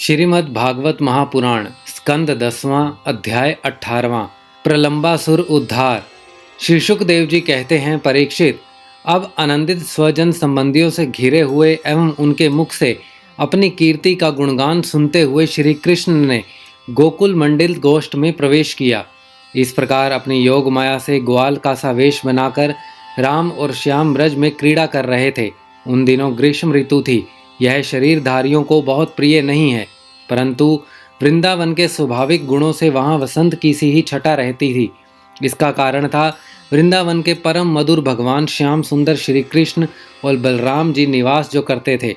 श्रीमद् भागवत महापुराण स्कंद 10वां अध्याय 18वां प्रलंबासुर उद्धार। श्री शुकदेव जी कहते हैं, परीक्षित, अब आनंदित स्वजन संबंधियों से घिरे हुए एवं उनके मुख से अपनी कीर्ति का गुणगान सुनते हुए श्री कृष्ण ने गोकुल मंडिल गोष्ठ में प्रवेश किया। इस प्रकार अपनी योग माया से ग्वाल का सा वेश बनाकर राम और श्याम ब्रज में क्रीड़ा कर रहे थे। उन दिनों ग्रीष्म ऋतु थी। यह शरीरधारियों को बहुत प्रिय नहीं है, परंतु वृंदावन के स्वाभाविक गुणों से वहाँ वसंत की सी ही छटा रहती थी। इसका कारण था वृंदावन के परम मधुर भगवान श्याम सुंदर श्री कृष्ण और बलराम जी निवास जो करते थे।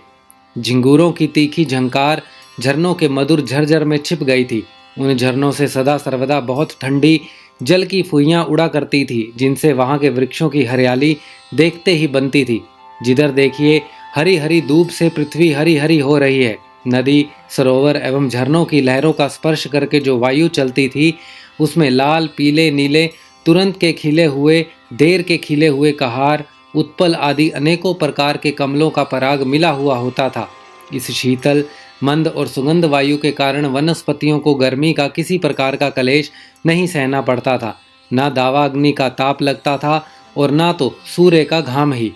झिंगूरों की तीखी झंकार झरनों के मधुर झरझर में छिप गई थी। उन झरनों से सदा सर्वदा बहुत ठंडी जल की फुइयां उड़ा करती थी, जिनसे वहाँ के वृक्षों की हरियाली देखते ही बनती थी। जिधर देखिए हरी हरी धूप से पृथ्वी हरी हरी हो रही है। नदी, सरोवर एवं झरनों की लहरों का स्पर्श करके जो वायु चलती थी, उसमें लाल, पीले, नीले, तुरंत के खिले हुए, देर के खिले हुए कहार, उत्पल आदि अनेकों प्रकार के कमलों का पराग मिला हुआ होता था। इस शीतल, मंद और सुगंध वायु के कारण वनस्पतियों को गर्मी का किसी प्रकार का कलेश नहीं सहना पड़ता था। न दावाग्नि का ताप लगता था और न तो सूर्य का घाम ही।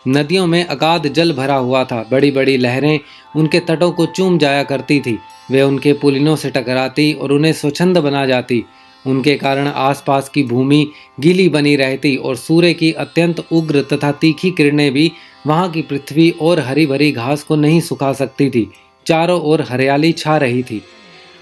नदियों में अगाध जल भरा हुआ था। बड़ी बड़ी लहरें उनके तटों को चूम जाया करती थी। वे उनके पुलिनों से टकराती और उन्हें स्वच्छंद बना जाती। उनके कारण आसपास की भूमि गीली बनी रहती और सूर्य की अत्यंत उग्र तथा तीखी किरणें भी वहाँ की पृथ्वी और हरी भरी घास को नहीं सुखा सकती थी। चारों ओर हरियाली छा रही थी।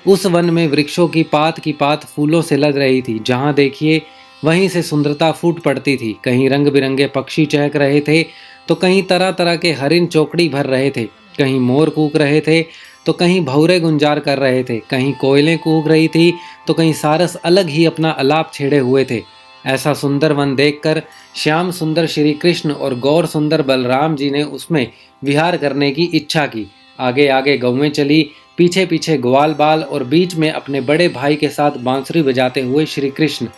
उस वन में वृक्षों की पात फूलों से लद रही थी। जहाँ देखिए वहीं से सुंदरता फूट पड़ती थी। कहीं रंग बिरंगे पक्षी चहक रहे थे तो कहीं तरह तरह के हरिण चौकड़ी भर रहे थे। कहीं मोर कूक रहे थे तो कहीं भौरे गुंजार कर रहे थे। कहीं कोयलें कूक रही थी तो कहीं सारस अलग ही अपना अलाप छेड़े हुए थे। ऐसा सुंदर वन देखकर श्याम सुंदर श्री कृष्ण और गौर सुंदर बलराम जी ने उसमें विहार करने की इच्छा की। आगे आगे गौवें चली, पीछे पीछे ग्वाल बाल और बीच में अपने बड़े भाई के साथ बांसुरी बजाते हुए श्री कृष्ण।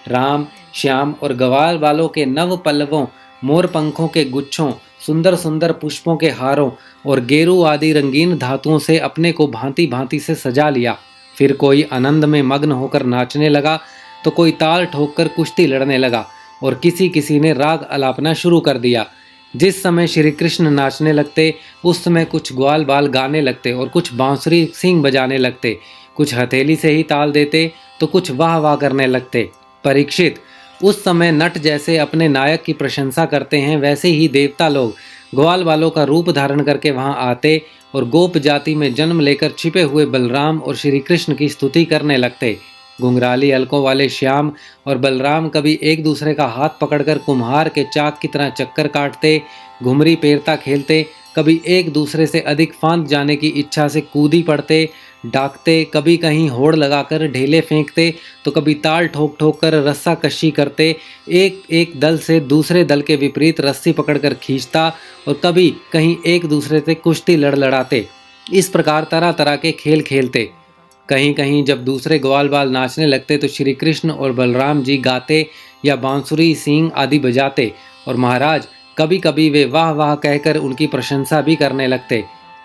राम, श्याम और ग्वाल बालों के नव पल्लवों, मोर पंखों के गुच्छों, सुंदर सुंदर पुष्पों के हारों और गेरू आदि रंगीन धातुओं से अपने को भांति भांति से सजा लिया। फिर कोई आनंद में मग्न होकर नाचने लगा तो कोई ताल ठोककर कुश्ती लड़ने लगा और किसी किसी ने राग अलापना शुरू कर दिया। जिस समय श्री कृष्ण नाचने लगते उस समय कुछ ग्वाल बाल गाने लगते और कुछ बांसुरी सींग बजाने लगते। कुछ हथेली से ही ताल देते तो कुछ वाह वाह करने लगते। परीक्षित, उस समय नट जैसे अपने नायक की प्रशंसा करते हैं, वैसे ही देवता लोग ग्वाल बालों का रूप धारण करके वहां आते और गोप जाति में जन्म लेकर छिपे हुए बलराम और श्री कृष्ण की स्तुति करने लगते। घुंघराली अलकों वाले श्याम और बलराम कभी एक दूसरे का हाथ पकड़कर कुम्हार के चाक की तरह चक्कर काटते, घुमरी पेरता खेलते, कभी एक दूसरे से अधिक फांद जाने की इच्छा से कूदी पड़ते, डाकते, कभी कहीं होड़ लगाकर ढेले फेंकते तो कभी ताल ठोक ठोक कर रस्सा कशी करते, एक एक दल से दूसरे दल के विपरीत रस्सी पकड़कर खींचता और कभी कहीं एक दूसरे से कुश्ती लड़ाते। इस प्रकार तरह तरह के खेल खेलते। कहीं कहीं जब दूसरे ग्वाल बाल नाचने लगते तो श्री कृष्ण और बलराम जी गाते या बांसुरी, सींग आदि बजाते और महाराज कभी कभी वे वाह वाह कहकर उनकी प्रशंसा भी करने लगते।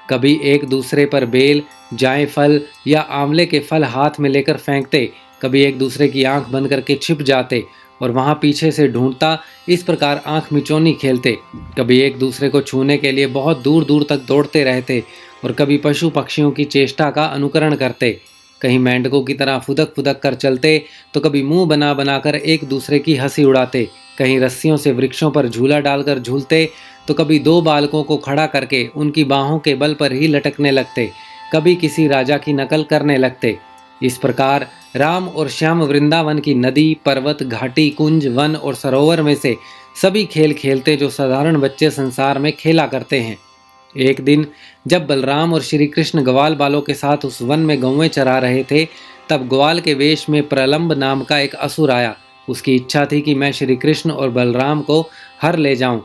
कभी एक दूसरे पर बेल, जायफल या आंवले के फल हाथ में लेकर फेंकते, कभी एक दूसरे की आंख बंद करके छिप जाते और वहां पीछे से ढूंढता, इस प्रकार आंख मिचौनी खेलते। कभी एक दूसरे को छूने के लिए बहुत दूर दूर तक दौड़ते रहते और कभी पशु पक्षियों की चेष्टा का अनुकरण करते। कहीं मेंढकों की तरह फुदक फुदक कर चलते तो कभी मुंह बना बनाकर एक दूसरे की हंसी उड़ाते। कहीं रस्सियों से वृक्षों पर झूला डालकर झूलते तो कभी दो बालकों को खड़ा करके उनकी बाहों के बल पर ही लटकने लगते। कभी किसी राजा की नकल करने लगते। इस प्रकार राम और श्याम वृंदावन की नदी, पर्वत, घाटी, कुंज, वन और सरोवर में से सभी खेल खेलते जो साधारण बच्चे संसार में खेला करते हैं। एक दिन जब बलराम और श्री कृष्ण ग्वाल बालों के साथ उस वन में गौवें चरा रहे थे, तब ग्वाल के वेश में प्रलंब नाम का एक असुर आया। उसकी इच्छा थी कि मैं श्री कृष्ण और बलराम को हर ले जाऊं।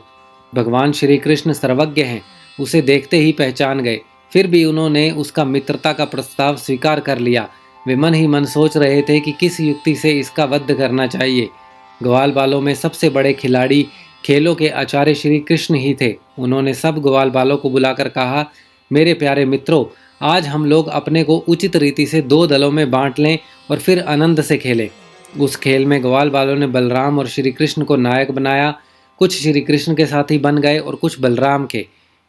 भगवान श्री कृष्ण सर्वज्ञ हैं, उसे देखते ही पहचान गए। फिर भी उन्होंने उसका मित्रता का प्रस्ताव स्वीकार कर लिया। वे मन ही मन सोच रहे थे कि किस युक्ति से इसका वध करना चाहिए। ग्वाल बालों में सबसे बड़े खिलाड़ी खेलों के आचार्य श्री कृष्ण ही थे। उन्होंने सब ग्वाल बालों को बुलाकर कहा, मेरे प्यारे मित्रों, आज हम लोग अपने को उचित रीति से 2 दलों में बांट लें और फिर आनंद से खेलें। उस खेल में ग्वाल बालों ने बलराम और श्री कृष्ण को नायक बनाया। कुछ श्री कृष्ण के साथी बन गए और कुछ बलराम के।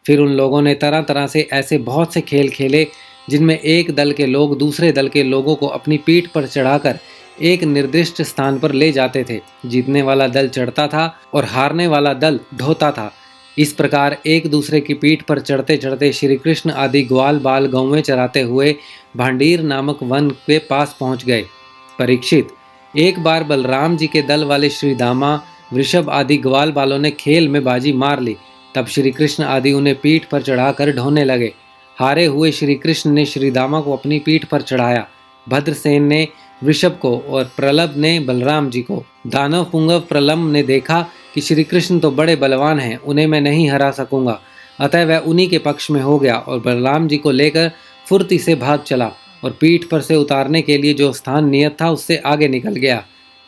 फिर उन लोगों ने तरह तरह से ऐसे बहुत से खेल खेले जिनमें एक दल के लोग दूसरे दल के लोगों को अपनी पीठ पर चढ़ाकर एक निर्दिष्ट स्थान पर ले जाते थे। जीतने वाला दल चढ़ता था और हारने वाला दल ढोता था। इस प्रकार एक दूसरे की पीठ पर चढ़ते चढ़ते श्री कृष्ण आदि ग्वाल बाल गौवें चराते हुए भांडीर नामक वन के पास पहुंच गए। परीक्षित, एक बार बलराम जी के दल वाले श्री दामा, वृषभ आदि ग्वाल बालों ने खेल में बाजी मार ली। तब श्री कृष्ण आदि उन्हें पीठ पर चढ़ाकर ढोने लगे। हारे हुए श्री कृष्ण ने श्री दामा को अपनी पीठ पर चढ़ाया, भद्रसेन ने वृषभ को और प्रलभ ने बलराम जी को। दानव पुंगव प्रलम्ब ने देखा कि श्री कृष्ण तो बड़े बलवान हैं, उन्हें मैं नहीं हरा सकूंगा, अतः वह उन्हीं के पक्ष में हो गया और बलराम जी को लेकर फुर्ती से भाग चला और पीठ पर से उतारने के लिए जो स्थान नियत था उससे आगे निकल गया।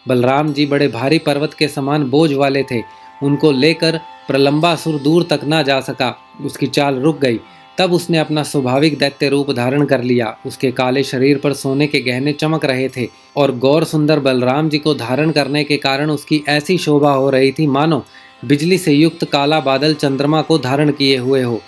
बलराम जी बड़े भारी पर्वत के समान बोझ वाले थे, उनको लेकर प्रलंबासुर दूर तक ना जा सका। उसकी चाल रुक गई। तब उसने अपना स्वाभाविक दैत्य रूप धारण कर लिया। उसके काले शरीर पर सोने के गहने चमक रहे थे और गौर सुंदर बलराम जी को धारण करने के कारण उसकी ऐसी शोभा हो रही थी मानो बिजली से युक्त काला बादल चंद्रमा को धारण किए हुए हो।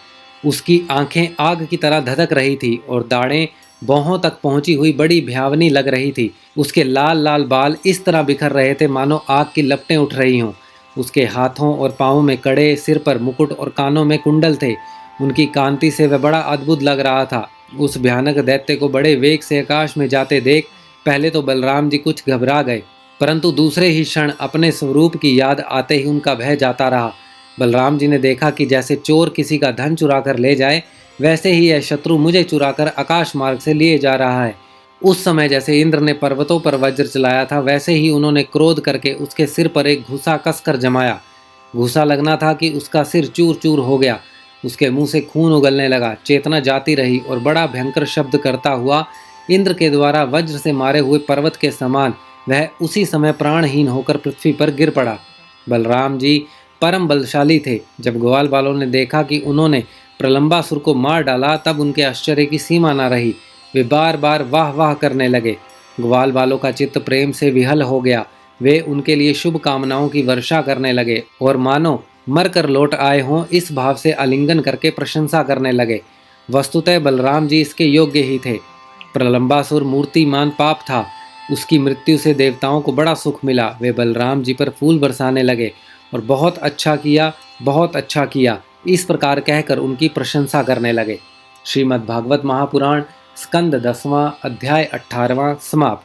उसकी आंखें आग की तरह धधक रही थी और दाढ़ें भौहों तक पहुंची हुई बड़ी भयावनी लग रही थी। उसके लाल लाल बाल इस तरह बिखर रहे थे मानो आग की लपटें उठ रही हों। उसके हाथों और पाँवों में कड़े, सिर पर मुकुट और कानों में कुंडल थे। उनकी कांति से वह बड़ा अद्भुत लग रहा था। उस भयानक दैत्य को बड़े वेग से आकाश में जाते देख पहले तो बलराम जी कुछ घबरा गए, परंतु दूसरे ही क्षण अपने स्वरूप की याद आते ही उनका भय जाता रहा। बलराम जी ने देखा कि जैसे चोर किसी का धन चुरा कर ले जाए, वैसे ही यह शत्रु मुझे चुराकर आकाश मार्ग से लिए जा रहा है। उस समय जैसे इंद्र ने पर्वतों पर वज्र चलाया था, वैसे ही उन्होंने क्रोध करके उसके सिर पर एक घुसा कसकर जमाया। घुसा लगना था कि उसका सिर चूर चूर हो गया। उसके मुंह से खून उगलने लगा, चेतना जाती रही और बड़ा भयंकर शब्द करता हुआ इंद्र के द्वारा वज्र से मारे हुए पर्वत के समान वह उसी समय प्राणहीन होकर पृथ्वी पर गिर पड़ा। बलराम जी परम बलशाली थे। जब ग्वाल बालों ने देखा कि उन्होंने प्रलंबासुर को मार डाला, तब उनके आश्चर्य की सीमा न रही। वे बार बार वाह वाह करने लगे। ग्वाल बालों का चित्त प्रेम से विहल हो गया। वे उनके लिए शुभ कामनाओं की वर्षा करने लगे और मानो मर कर लौट आए हों इस भाव से आलिंगन करके प्रशंसा करने लगे। वस्तुतः बलराम जी इसके योग्य ही थे। प्रलंबासुर मूर्तिमान पाप था। उसकी मृत्यु से देवताओं को बड़ा सुख मिला। वे बलराम जी पर फूल बरसाने लगे और बहुत अच्छा किया, बहुत अच्छा किया, इस प्रकार कहकर उनकी प्रशंसा करने लगे। श्रीमद् भागवत महापुराण स्कंद 10वां अध्याय 18वां समाप्त।